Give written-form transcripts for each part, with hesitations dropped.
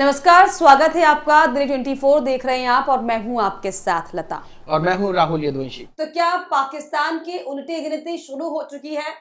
नमस्कार, स्वागत है आपका। दिल्ली 24 देख रहे हैं आप और मैं हूं आपके साथ लता। और मैं हूं राहुल यदुवंशी। तो क्या पाकिस्तान की उल्टी गिनती शुरू हो चुकी है?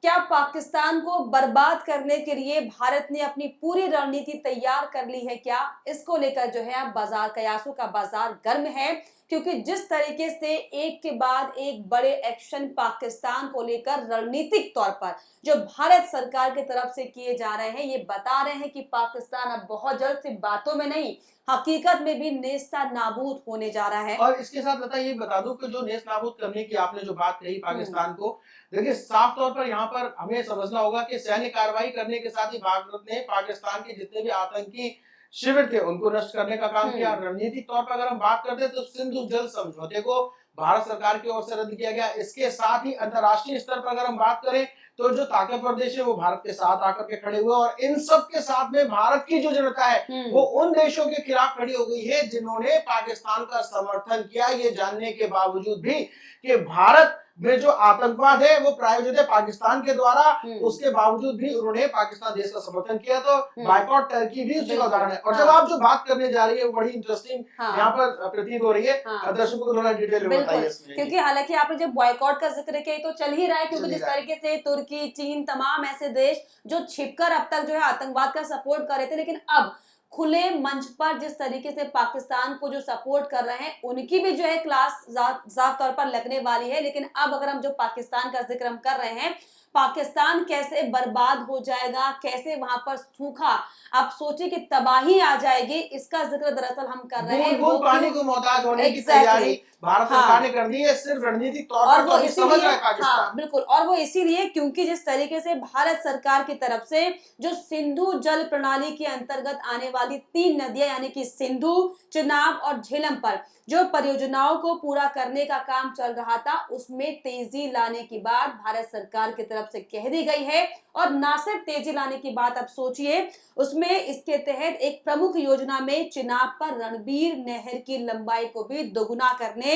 क्या पाकिस्तान को बर्बाद करने के लिए भारत ने अपनी पूरी रणनीति तैयार कर ली है क्या? इसको लेकर जो है अब बाजार कयासों का बाजार गर्म है, क्योंकि जिस तरीके से एक के बाद एक बड़े एक्शन पाकिस्तान को लेकर रणनीतिक तौर पर जो भारत सरकार की तरफ से किए जा रहे हैं, ये बता रहे हैं कि पाकिस्तान अब बहुत जल्द सिर्फ बातों में नहीं, हकीकत में भी नेस्ता नाबूद होने जा रहा है। और इसके साथ लता ये बता दूं कि जो नेस्त नाबूद करने की आपने जो बात कही पाकिस्तान को, देखिए साफ तौर पर यहाँ पर हमें समझना होगा कि सैन्य कार्रवाई करने के साथ ही भारत ने पाकिस्तान के जितने भी आतंकी शिविर थे उनको नष्ट करने का काम किया। रणनीतिक तौर पर अगर हम बात करते हैं तो सिंधु जल समझौते को भारत सरकार की ओर से रद्द किया गया। इसके साथ ही अंतरराष्ट्रीय स्तर पर अगर हम बात करें तो जो ताकतवर देश है वो भारत के साथ आकर के खड़े हुए, और इन सब के साथ में भारत की जो जनता है वो उन देशों के खिलाफ खड़ी हो गई है जिन्होंने पाकिस्तान का समर्थन किया, ये जानने के बावजूद भी कि भारत में जो आतंकवाद है वो प्रायोजित है पाकिस्तान के द्वारा। उसके बावजूद भी उन्होंने पाकिस्तान देश का समर्थन किया। तो बाइकॉट टर्की भी उसी का उदाहरण है। और जब आप जो बात करने जा रही है वो बड़ी इंटरेस्टिंग यहाँ पर प्रतीत हो रही है। दर्शकों को थोड़ा डिटेल में बताइए। क्योंकि हालांकि आपने जब बॉयकॉट का जिक्र किया तो चल ही रहा है, क्योंकि जिस तरीके से तुर्की, चीन, तमाम ऐसे देश जो छिपकर अब तक जो है आतंकवाद का सपोर्ट कर रहे थे, लेकिन अब खुले मंच पर जिस तरीके से पाकिस्तान को जो सपोर्ट कर रहे हैं, उनकी भी जो है क्लास साफ तौर पर लगने वाली है। लेकिन अब अगर हम जो पाकिस्तान का जिक्र हम कर रहे हैं, पाकिस्तान कैसे बर्बाद हो जाएगा, कैसे वहां पर सूखा, आप सोचिए कि तबाही आ जाएगी, इसका जिक्र दरअसल हम कर रहे हैं। वो पानी को मोहताज होने की तैयारी भारत सरकार ने कर दी है, सिर्फ रणनीतिक तौर पर। वो इसीलिए बिल्कुल, और वो इसीलिए क्योंकि जिस तरीके से भारत सरकार की तरफ से जो सिंधु जल प्रणाली के अंतर्गत आने वाली 3 नदियां यानी कि सिंधु, चिनाब और झेलम पर जो परियोजनाओं को पूरा करने का काम चल रहा था, उसमें तेजी लाने की बात भारत सरकार की तरफ से कह दी गई है। और ना सिर्फ तेजी लाने की बात, अब सोचिए उसमें इसके तहत एक प्रमुख योजना में चिनाब पर रणबीर नहर की लंबाई को भी दोगुना करने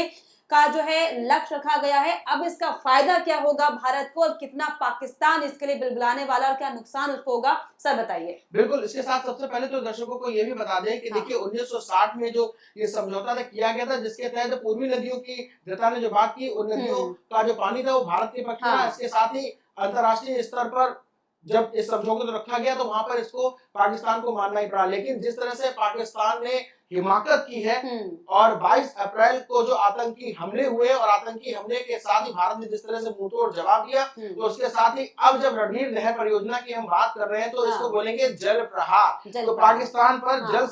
का जो है लक्ष्य रखा गया है। अब इसका फायदा क्या होगा भारत को, और कितना पाकिस्तान इसके लिए बिलबिलाने वाला, और क्या नुकसान उसको होगा, सर बताइए। बिल्कुल, इसके साथ सबसे पहले तो दर्शकों को ये भी बता दें कि देखिए 1960 में जो ये समझौता किया गया था, जिसके तहत पूर्वी नदियों की जनता ने जो बात की, उन नदियों का जो पानी था वो भारत के पक्ष में था। इसके साथ ही अंतरराष्ट्रीय स्तर पर जब इस समझौते को रखा गया तो वहां पर इसको पाकिस्तान को मानना ही पड़ा। लेकिन जिस तरह से पाकिस्तान ने हिमाकत की है और 22 अप्रैल को जो आतंकी हमले हुए और आतंकी हमले के साथ ही भारत ने जिस तरह से मुंहतोड़ जवाब दिया, तो उसके साथ ही अब जब रणबीर नहर परियोजना की हम बात कर रहे हैं तो इसको बोलेंगे जल प्रहार। तो पाकिस्तान पर जल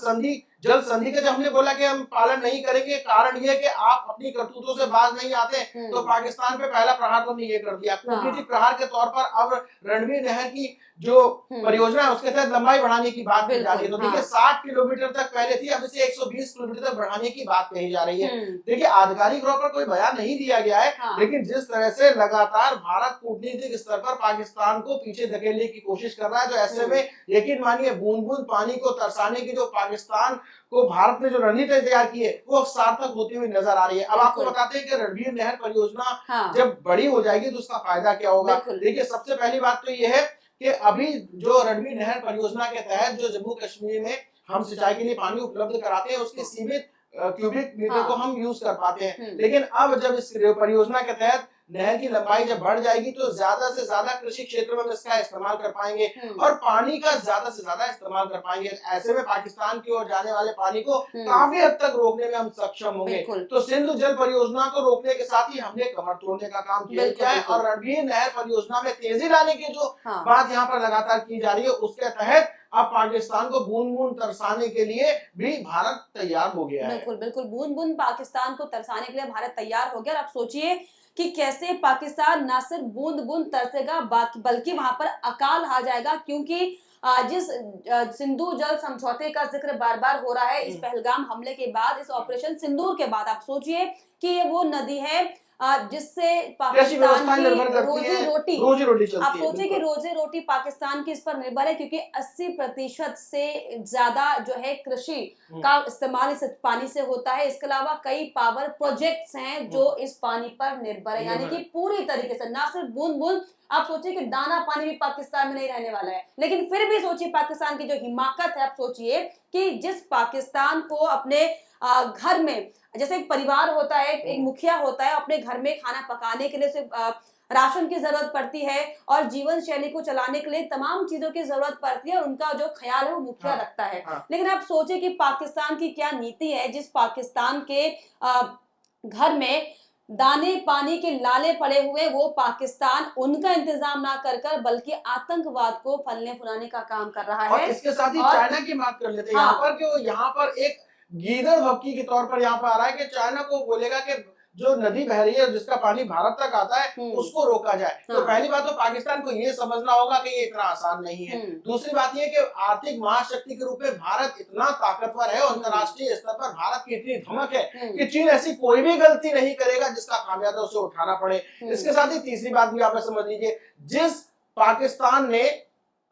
संधि का जब हमने बोला कि हम पालन नहीं करेंगे, कारण ये कि आप अपनी करतूतों से बाज नहीं आते, तो पाकिस्तान पे पहला प्रहार तो हमने ये कर दिया। कूटनीतिक प्रहार के तौर पर अब रणबीर नहर की जो परियोजना है उसके तहत लंबाई बढ़ाने की बात की जा रही है। तो देखिए 60 किलोमीटर तक पहले थी, अब इसे 120 किलोमीटर तक बढ़ाने की बात कही जा रही है। देखिए आधिकारिक तौर पर कोई बयान नहीं दिया गया है, लेकिन जिस तरह से लगातार भारत कूटनीतिक स्तर पर पाकिस्तान को पीछे धकेलने की कोशिश कर रहा है, तो ऐसे में यकीन मानिए बूंद बूंद पानी को तरसाने की जो पाकिस्तान को भारत ने जो रणनीति तैयार की है वो सार्थक होती हुई नजर आ रही है। अब आपको बताते हैं कि रणबीर नहर परियोजना जब बड़ी हो जाएगी तो उसका फायदा क्या होगा। देखिए सबसे पहली बात तो ये है कि अभी जो रणबीर नहर परियोजना के तहत जो जम्मू कश्मीर में हम सिंचाई के लिए पानी उपलब्ध कराते हैं, उसकी सीमित क्यूबिक मीटर को हम यूज कर पाते हैं। लेकिन अब जब इस परियोजना के तहत नहर की लंबाई जब बढ़ जाएगी तो ज्यादा से ज्यादा कृषि क्षेत्र में इसका इस्तेमाल कर पाएंगे और पानी का ज्यादा से ज्यादा इस्तेमाल कर पाएंगे। ऐसे में पाकिस्तान की ओर जाने वाले पानी को काफी हद तक रोकने में हम सक्षम होंगे। तो सिंधु जल परियोजना को रोकने के साथ ही हमने कमर तोड़ने का काम किया है। और रणबीर नहर परियोजना में तेजी लाने की जो बात यहाँ पर लगातार की जा रही है, उसके तहत अब पाकिस्तान को बूंद बूंद तरसाने के लिए भी भारत तैयार हो गया है। बिल्कुल बिल्कुल, बूंद बूंद पाकिस्तान को तरसाने के लिए भारत तैयार हो गया। और आप सोचिए कि कैसे पाकिस्तान न सिर्फ बूंद बूंद तरसेगा बल्कि वहां पर अकाल आ जाएगा, क्योंकि जिस सिंधु जल समझौते का जिक्र बार बार हो रहा है इस पहलगाम हमले के बाद, इस ऑपरेशन सिंदूर के बाद, आप सोचिए कि ये वो नदी है जिससे पाकिस्तान की रोजी रोटी आप सोचिए कि रोजी रोटी पाकिस्तान की इस पर निर्भर है, क्योंकि 80% से ज्यादा जो है कृषि का इस्तेमाल इस पानी से होता है। इसके अलावा कई पावर प्रोजेक्ट्स हैं जो इस पानी पर निर्भर है, यानी कि पूरी तरीके से ना सिर्फ बूंद बूंद आप सोचिए कि दाना पानी भी पाकिस्तान में नहीं रहने वाला है, लेकिन फिर भी सोचिए पाकिस्तान की जो हिमाकत है। आप सोचिए कि जिस पाकिस्तान को अपने घर में, जैसे एक परिवार होता है, एक मुखिया होता है, अपने घर में खाना पकाने के लिए सिर्फ राशन की जरूरत पड़ती है और जीवन शैली को चलाने के लिए तमाम चीजों की जरूरत पड़ती है, और उनका जो ख्याल है वो मुखिया रखता है। लेकिन आप सोचिए कि पाकिस्तान की क्या नीति है, जिस पाकिस्तान के घर में दाने पानी के लाले पड़े हुए, वो पाकिस्तान उनका इंतजाम ना कर बल्कि आतंकवाद को फलने फुलाने का काम कर रहा और है। इसके साथ ही चाइना की बात कर लेते हैं हाँ, यहाँ पर, कि वो यहाँ पर एक गीदड़ भक्की के तौर पर यहाँ पर आ रहा है कि चाइना को बोलेगा कि जो नदी बह रही है जिसका पानी भारत तक आता है उसको रोका जाए। तो पहली बात तो पाकिस्तान को ये समझना होगा कि ये इतना आसान नहीं है। दूसरी बात ये कि आर्थिक महाशक्ति के रूप में भारत इतना ताकतवर है और अंतर्राष्ट्रीय स्तर पर भारत की इतनी धमक है कि चीन ऐसी कोई भी गलती नहीं करेगा जिसका खामियाजा उसे उठाना पड़े। इसके साथ ही तीसरी बात भी आप समझ लीजिए, जिस पाकिस्तान ने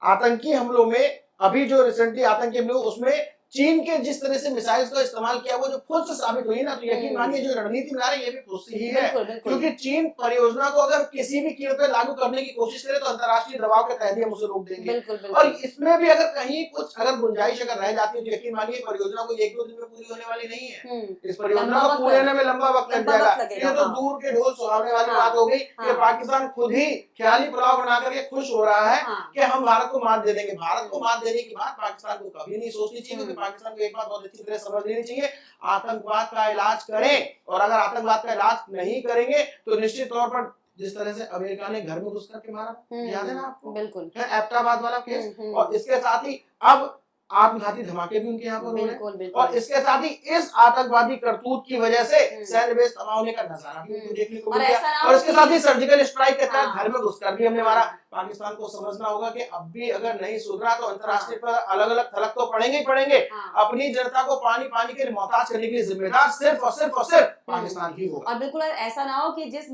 आतंकी हमलों में, अभी जो रिसेंटली आतंकी हमले उसमें चीन के जिस तरह से मिसाइल्स का इस्तेमाल किया वो जो खुद से साबित हुई ना, तो यकीन मानिए जो रणनीति बना रहे हैं ये भी खुद से ही है। क्योंकि चीन परियोजना को अगर किसी भी कीमत पे लागू करने की कोशिश करे तो अंतर्राष्ट्रीय दबाव के तहत ही हम उसे रोक देंगे। और इसमें भी अगर कहीं कुछ अगर गुंजाइश अगर रह जाती है तो यकीन मानिए परियोजना को 1-2 दिन में पूरी होने वाली नहीं है। इस परियोजना को पूरे होने में लंबा वक्त लग जाएगा। ये तो दूर के ढोल सुहावने वाली बात हो गई कि पाकिस्तान खुद ही ख्याली पुलाव बना करके खुश हो रहा है कि हम भारत को मात दे देंगे। भारत को मात देने की बात पाकिस्तान को कभी नहीं सोचनी चाहिए, क्योंकि पाकिस्तान को एक बात बहुत अच्छी तरह समझ लेनी चाहिए, आतंकवाद का इलाज करें, और अगर आतंकवाद का इलाज नहीं करेंगे तो निश्चित तौर पर जिस तरह से अमेरिका ने घर में घुस करके मारा, याद है ना आपको, बिल्कुल एबटाबाद वाला केस, और इसके साथ ही अब आत्मघाती धमाके भी उनके यहाँ पर हो रहे हैं, और इसके साथ ही इस आतंकवादी करतूत की वजह से सैन्य बेस तबाह होने का नजारा भी उनको देखने को मिला, और इसके साथ ही सर्जिकल स्ट्राइक के तहत घर में घुसकर भी हमने मारा। पाकिस्तान को समझना होगा कि अब भी अगर नहीं सुधरा तो अंतर्राष्ट्रीय पर अलग अलग थलक तो पड़ेंगे ही पड़ेंगे। अपनी जनता को पानी पानी के लिए मोहताज करने के लिए जिम्मेदार सिर्फ और सिर्फ पाकिस्तान ही होगा। और बिल्कुल ऐसा ना हो कि जिस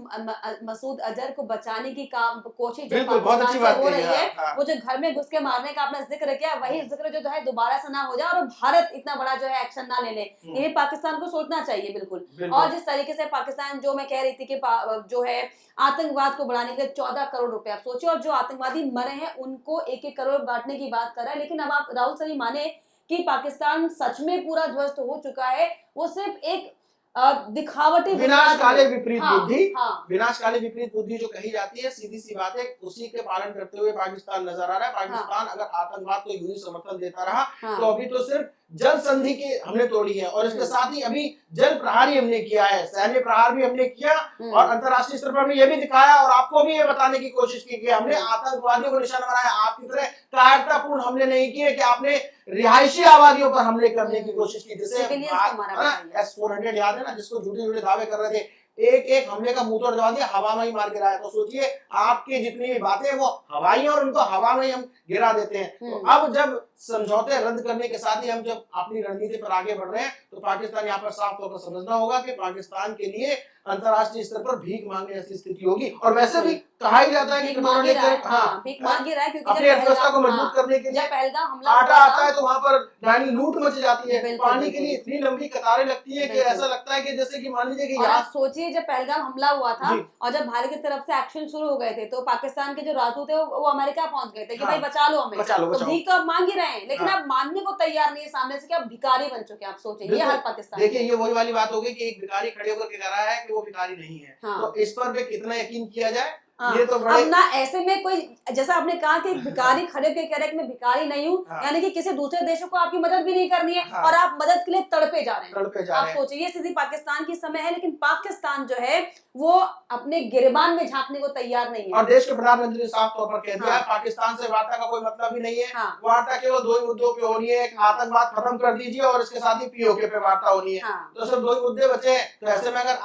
मसूद अजहर को बचाने की कोशिश जो बहुत अच्छी बात हो रही है, वो जो घर में घुस के मारने का आपने जिक्र किया, वही जिक्र जो है दोबारा से ना हो जाए और भारत इतना बड़ा जो है एक्शन ना ले ले, ये पाकिस्तान को सोचना चाहिए बिल्कुल। और जिस तरीके से पाकिस्तान, जो मैं कह रही थी कि जो है आतंकवाद को बढ़ाने के लिए 14 करोड़ रुपए, आप सोचिए, और जो आतंकवादी मरे हैं उनको 1-1 करोड़ बांटने की बात कर रहा है। लेकिन अब आप राहुल सभी माने कि पाकिस्तान सच में पूरा ध्वस्त हो चुका है, वो सिर्फ एक दिखावटी विनाशकाले विपरीत बुद्धि, विनाशकाले विपरीत बुद्धि जो कही जाती है, सीधी सी बात है, उसी के पालन करते हुए पाकिस्तान नजर आ रहा है। पाकिस्तान अगर आतंकवाद को यूं ही समर्थन देता रहा तो अभी तो सिर्फ जल संधि की हमने तोड़ी है, और इसके साथ ही अभी जल प्रहार ही हमने किया है, सैन्य प्रहार भी हमने किया, और अंतर्राष्ट्रीय स्तर पर हमने ये भी दिखाया और आपको भी ये बताने की कोशिश की कि हमने आतंकवादियों को निशाना बनाया। आपकी तरह कायरतापूर्ण हमले नहीं किए कि आपने रिहायशी आबादियों पर हमले करने की कोशिश की, जिससे S-400 याद है ना, जिसको झूठे झूठे दावे कर रहे थे, एक एक हमले का मुंह तोड़ जवाब दिया, हवा में ही मार गिराया। तो सोचिए आपकी जितनी भी बातें वो हवाई, और उनको हवा में ही हम गिरा देते हैं। तो अब जब समझौते रद्द करने के साथ ही हम जब अपनी रणनीति पर आगे बढ़ रहे हैं, तो पाकिस्तान यहाँ पर साफ तौर पर समझना होगा कि पाकिस्तान के लिए अंतर्राष्ट्रीय स्तर पर भीख मांगने जैसी स्थिति होगी। और वैसे भी कहा ही जाता है कि भीख मांग ही रहा है, क्योंकि अपनी अर्थव्यवस्था को मजबूत करने के लिए आटा आता है तो वहाँ पर यानी लूट मच जाती है, पानी के लिए इतनी लंबी कतारें लगती है कि ऐसा लगता है कि जैसे कि मान लीजिए कि आप सोचिए जब पहलगाम हमला हुआ था और जब भारत की तरफ से एक्शन शुरू हो गए थे, तो पाकिस्तान के जो राजदूत थे वो अमेरिका पहुंच गए थे कि भाई बचा लो हमें, तो भीख तो आप मांग ही रहे हैं, लेकिन आप मानने को तैयार नहीं है सामने से कि आप भिखारी बन चुके हैं। आप सोचिए ये हाल पाकिस्तान। देखिए ये वही वाली बात हो गई कि एक भिखारी खड़े होकर के कह रहा है कि वो भिखारी नहीं है, तो इस पर भी कितना यकीन किया जाए। ये तो बड़े... अब ना ऐसे में कोई, जैसा आपने कहा कि भिखारी खड़े होकर कह रहे हैं कि मैं भिखारी नहीं हूँ, यानी कि किसी दूसरे देशों को आपकी मदद भी नहीं करनी है और आप मदद के लिए तड़पे जा रहे हैं। आप सोचिए ये स्थिति पाकिस्तान की समय है, लेकिन पाकिस्तान जो है वो अपने गिरबान में झांकने को तैयार नहीं है। और देश के प्रधानमंत्री ने साफ तौर पर कह दिया पाकिस्तान से वार्ता का कोई मतलब ही नहीं है। वार्ता केवल 2 ही मुद्दों पे होनी है, आतंकवाद खत्म कर दीजिए और इसके साथ ही पीओके पे वार्ता होनी है। तो सिर्फ 2 ही मुद्दे बचे हैं। तो ऐसे में अगर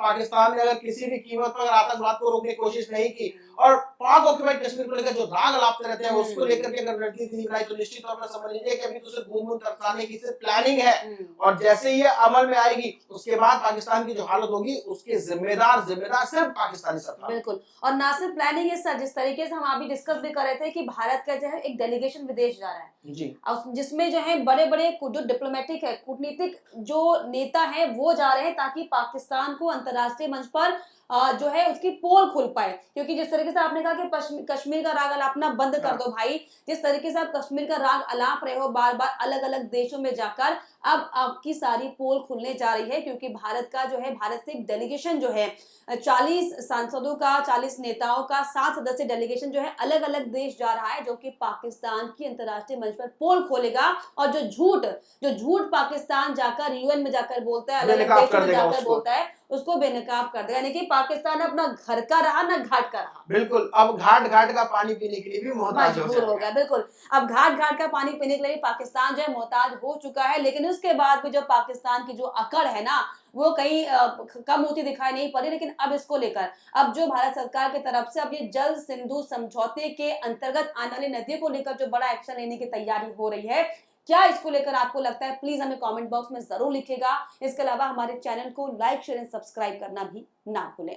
पाकिस्तान ने अगर किसी भी कीमत पर आतंकवाद को रोकने की कोशिश नहीं की और पाक ऑक्यूपाइड कश्मीर को लेकर जो राग अलापते रहते हैं उसको लेकर के अगर रणनीति नहीं बनाई, तो निश्चित तौर पर समझ लीजिए कि अभी तो सिर्फ बूंद बूंद तरसाने की सिर्फ प्लानिंग है, और जैसे ये अमल में आएगी उसके बाद पाकिस्तान की जो हालत होगी उसके जिम्मेदार सिर्फ पाकिस्तानी सरकार। बिल्कुल, और ना सिर्फ प्लानिंग है सर, जिस तरीके से हम अभी डिस्कस भी कर रहे थे कि भारत का जो है एक डेलीगेशन विदेश जा रहा है जी, जिसमें जो है बड़े बड़े जो डिप्लोमेटिक है, कूटनीतिक जो नेता है वो जा रहे हैं, ताकि पाकिस्तान को अंतर्राष्ट्रीय मंच पर जो है उसकी पोल खुल पाए, क्योंकि जिस तरीके से आपने कहा कि कश्मीर का राग अलापना बंद कर दो भाई, जिस तरीके से आप कश्मीर का राग अलाप रहे हो बार बार अलग अलग देशों में जाकर, अब आपकी सारी पोल खुलने जा रही है, क्योंकि भारत का जो है, भारत से एक डेलीगेशन जो है 40 सांसदों का, 40 नेताओं का 7 सदस्य डेलीगेशन जो है अलग अलग देश जा रहा है, जो कि पाकिस्तान की अंतर्राष्ट्रीय मंच पर पोल खोलेगा, और जो झूठ पाकिस्तान जाकर यूएन में जाकर बोलता है, अलग अलग बेनकाब देशों कर में देगा जाकर उसको। बोलता है, उसको बेनकाब कर देगा। यानी कि पाकिस्तान अपना घर का रहा ना घाट का रहा, बिल्कुल, अब घाट घाट का पानी पीने के लिए भी मोहताज हो मजबूर हो जाएगा। गया। बिल्कुल, अब घाट घाट का पानी पीने के लिए पाकिस्तान जो है मोहताज हो चुका है, लेकिन उसके बाद भी जो पाकिस्तान की जो अकड़ है ना, वो कहीं कम होती दिखाई नहीं पड़ी। लेकिन अब इसको लेकर, अब जो भारत सरकार की तरफ से अब ये जल सिंधु समझौते के अंतर्गत आने वाली नदियों को लेकर जो बड़ा एक्शन लेने की तैयारी हो रही है, क्या इसको लेकर आपको लगता है, प्लीज हमें कमेंट बॉक्स में जरूर लिखेगा। इसके अलावा हमारे चैनल को लाइक शेयर एंड सब्सक्राइब करना भी ना भूलें।